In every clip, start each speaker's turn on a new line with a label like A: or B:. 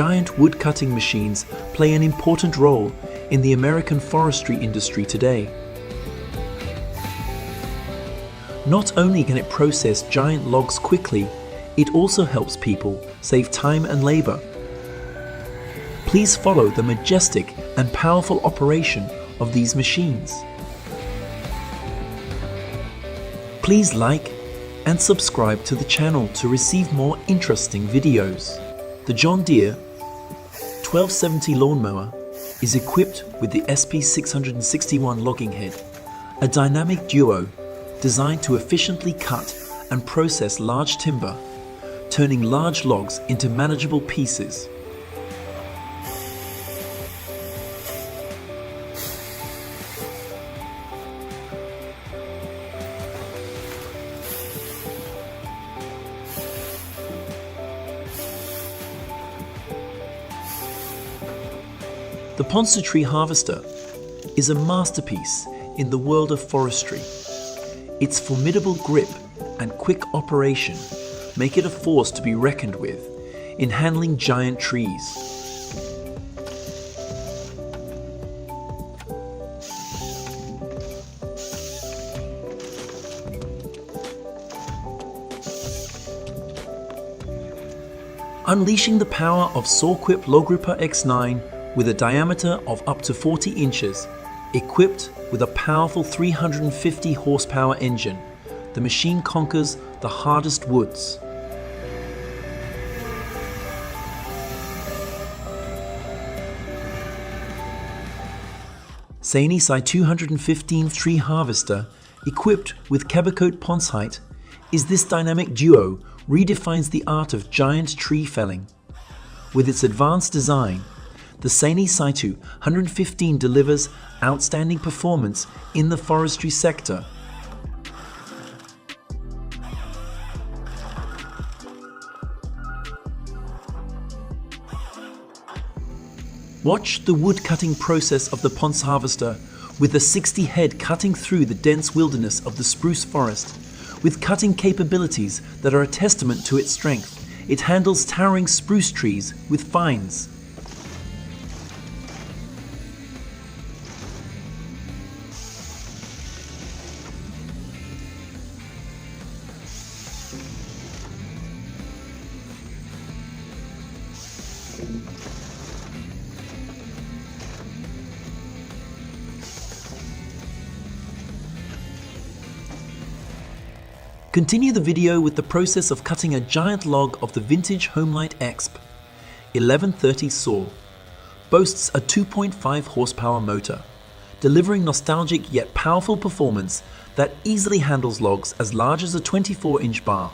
A: giant wood-cutting machines play an important role in the American forestry industry today. Not only can it process giant logs quickly, it also helps people save time and labor. Please follow the majestic and powerful operation of these machines. Please like and subscribe to the channel to receive more interesting videos. The John Deere 1270 lawnmower is equipped with the SP661 logging head, a dynamic duo designed to efficiently cut and process large timber, turning large logs into manageable pieces. The Ponsu tree harvester is a masterpiece in the world of forestry. Its formidable grip and quick operation make it a force to be reckoned with in handling giant trees. Unleashing the power of Sawquip Logripper X9 with a diameter of up to 40 inches, equipped with a powerful 350 horsepower engine, the machine conquers the hardest woods. Saini Sai 215 tree harvester, equipped with Kebacoat Ponshite, is this dynamic duo redefines the art of giant tree felling. With its advanced design, the Saini Saitu 115 delivers outstanding performance in the forestry sector. Watch the wood-cutting process of the Ponce harvester with the 60 head cutting through the dense wilderness of the spruce forest. With cutting capabilities that are a testament to its strength, it handles towering spruce trees with fines. Continue the video with the process of cutting a giant log of the vintage Homelight Exp 1130 saw. Boasts a 2.5 horsepower motor, delivering nostalgic yet powerful performance that easily handles logs as large as a 24-inch bar.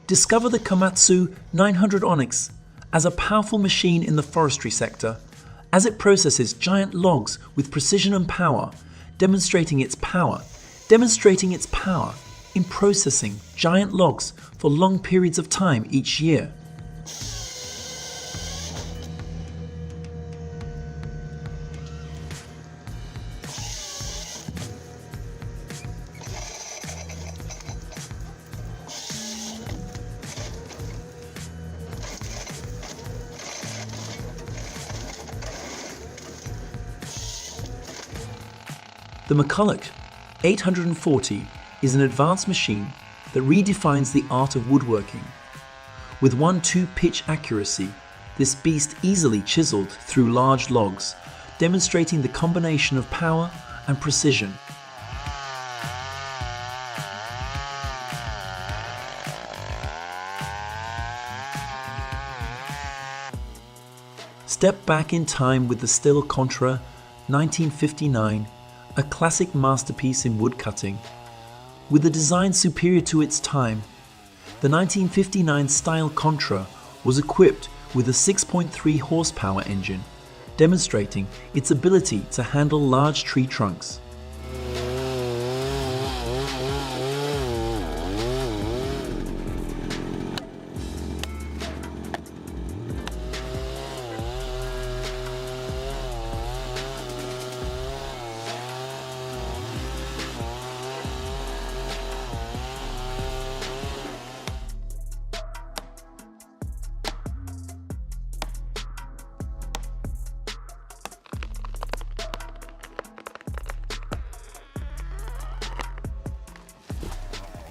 A: Discover the Komatsu 900 Onyx as a powerful machine in the forestry sector, as it processes giant logs with precision and power, demonstrating its power in processing giant logs for long periods of time each year. The McCulloch 840 is an advanced machine that redefines the art of woodworking. With 1-2 pitch accuracy, this beast easily chiseled through large logs, demonstrating the combination of power and precision. Step back in time with the Stihl Contra 1959, a classic masterpiece in woodcutting. With a design superior to its time, the 1959 style Contra was equipped with a 6.3 horsepower engine, demonstrating its ability to handle large tree trunks.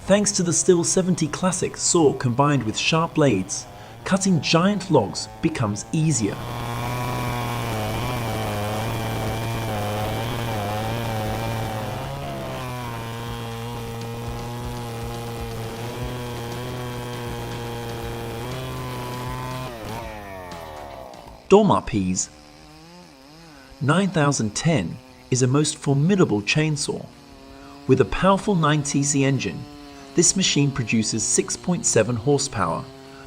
A: Thanks to the Stihl 70 Classic saw combined with sharp blades, cutting giant logs becomes easier. Dormarpies 9010 is a most formidable chainsaw. With a powerful 9cc engine, this machine produces 6.7 horsepower,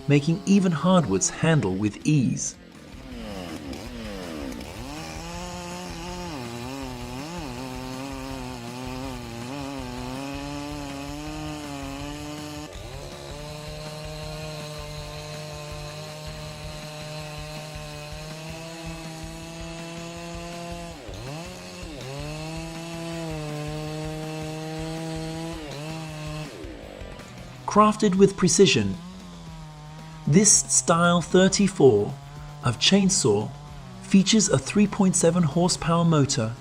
A: making even hardwoods handle with ease. Crafted with precision, this Style 34 of chainsaw features a 3.7 horsepower motor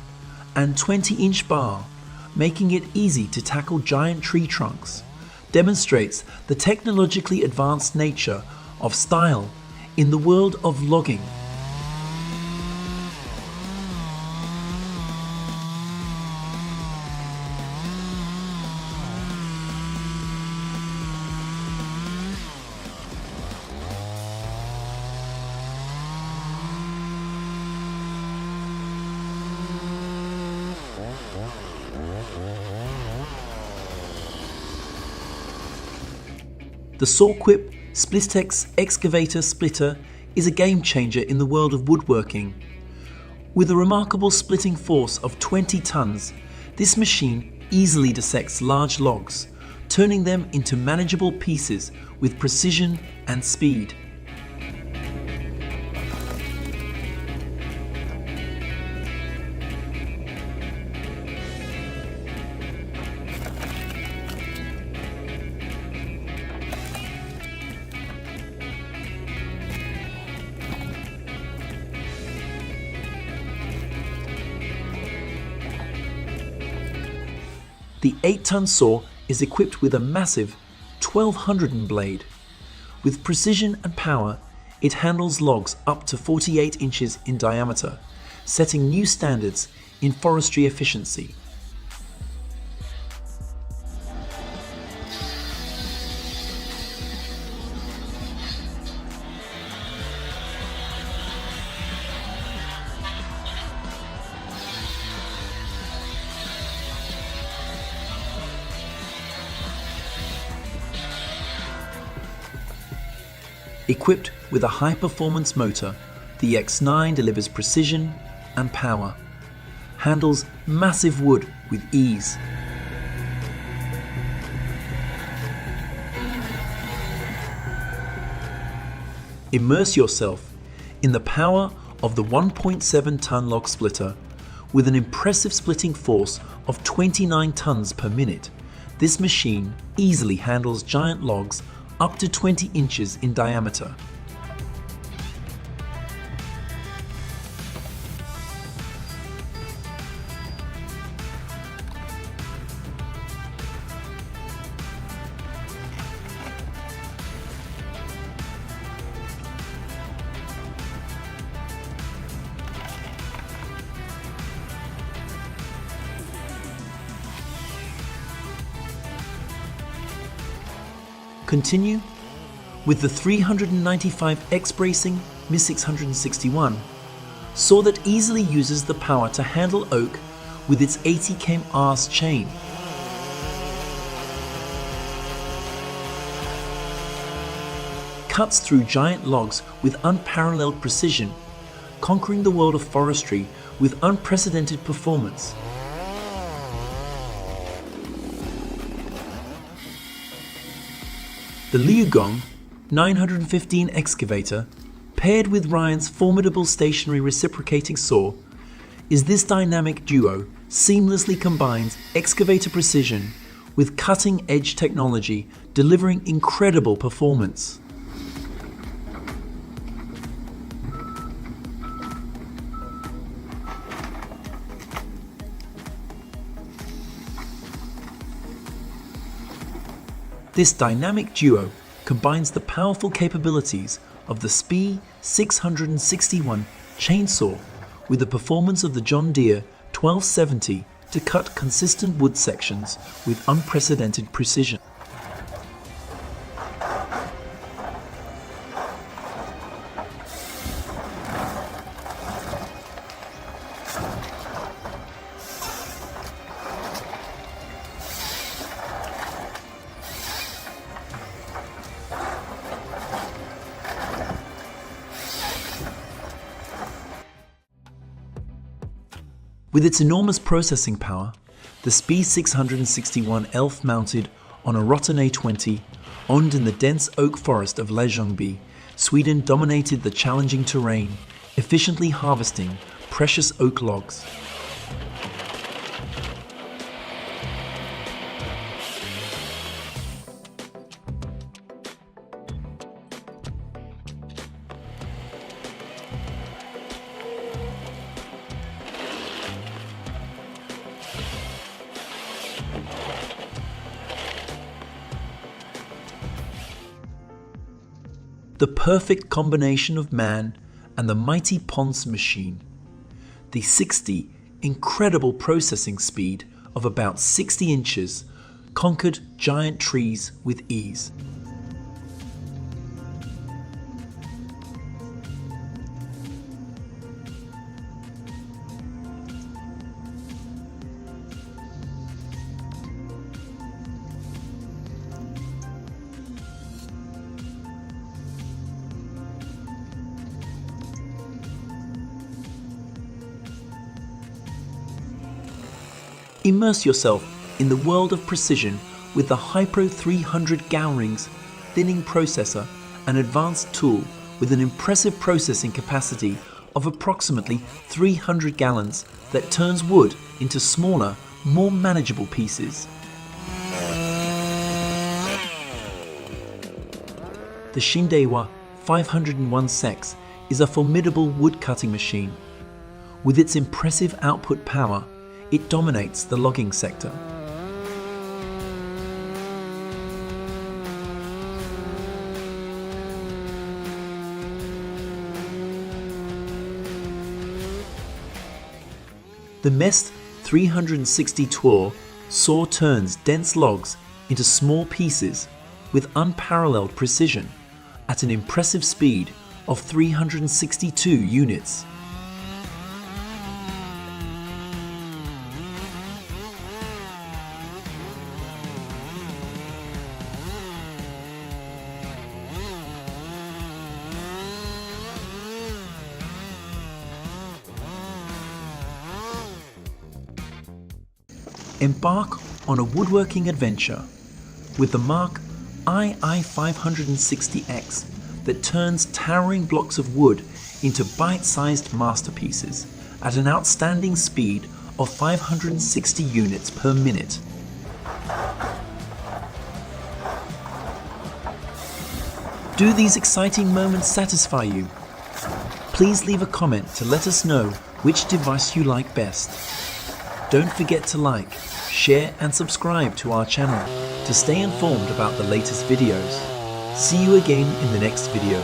A: and 20-inch bar, making it easy to tackle giant tree trunks, demonstrates the technologically advanced nature of Style in the world of logging. The Sawquip Splitex excavator splitter is a game changer in the world of woodworking. With a remarkable splitting force of 20 tons, this machine easily dissects large logs, turning them into manageable pieces with precision and speed. The 8-ton saw is equipped with a massive 1200 blade. With precision and power, it handles logs up to 48 inches in diameter, setting new standards in forestry efficiency. Equipped with a high-performance motor, the X9 delivers precision and power, handles massive wood with ease. Immerse yourself in the power of the 1.7-ton log splitter. With an impressive splitting force of 29 tons per minute, this machine easily handles giant logs up to 20 inches in diameter. Continue with the 395 X-bracing MIS 661 saw that easily uses the power to handle oak with its 80 km Rs chain. Cuts through giant logs with unparalleled precision, conquering the world of forestry with unprecedented performance. The Liugong 915 excavator, paired with Ryan's formidable stationary reciprocating saw, is this dynamic duo seamlessly combines excavator precision with cutting-edge technology, delivering incredible performance. This dynamic duo combines the powerful capabilities of the SPE 661 chainsaw with the performance of the John Deere 1270 to cut consistent wood sections with unprecedented precision. With its enormous processing power, the SPE 661 ELF mounted on a Rotten A20, owned in the dense oak forest of Ljungby, Sweden dominated the challenging terrain, efficiently harvesting precious oak logs. The perfect combination of man and the mighty Ponce machine. The 60 incredible processing speed of about 60 inches conquered giant trees with ease. Immerse yourself in the world of precision with the Hypro 300 Gowrings thinning processor, an advanced tool with an impressive processing capacity of approximately 300 gallons that turns wood into smaller, more manageable pieces. The Shindewa 501 Sex is a formidable wood cutting machine. With its impressive output power, it dominates the logging sector. The MEST 360 Tour saw turns dense logs into small pieces with unparalleled precision at an impressive speed of 362 units. Embark on a woodworking adventure with the Mark II560X that turns towering blocks of wood into bite-sized masterpieces at an outstanding speed of 560 units per minute. Do these exciting moments satisfy you? Please leave a comment to let us know which device you like best. Don't forget to like, share and subscribe to our channel to stay informed about the latest videos. See you again in the next video.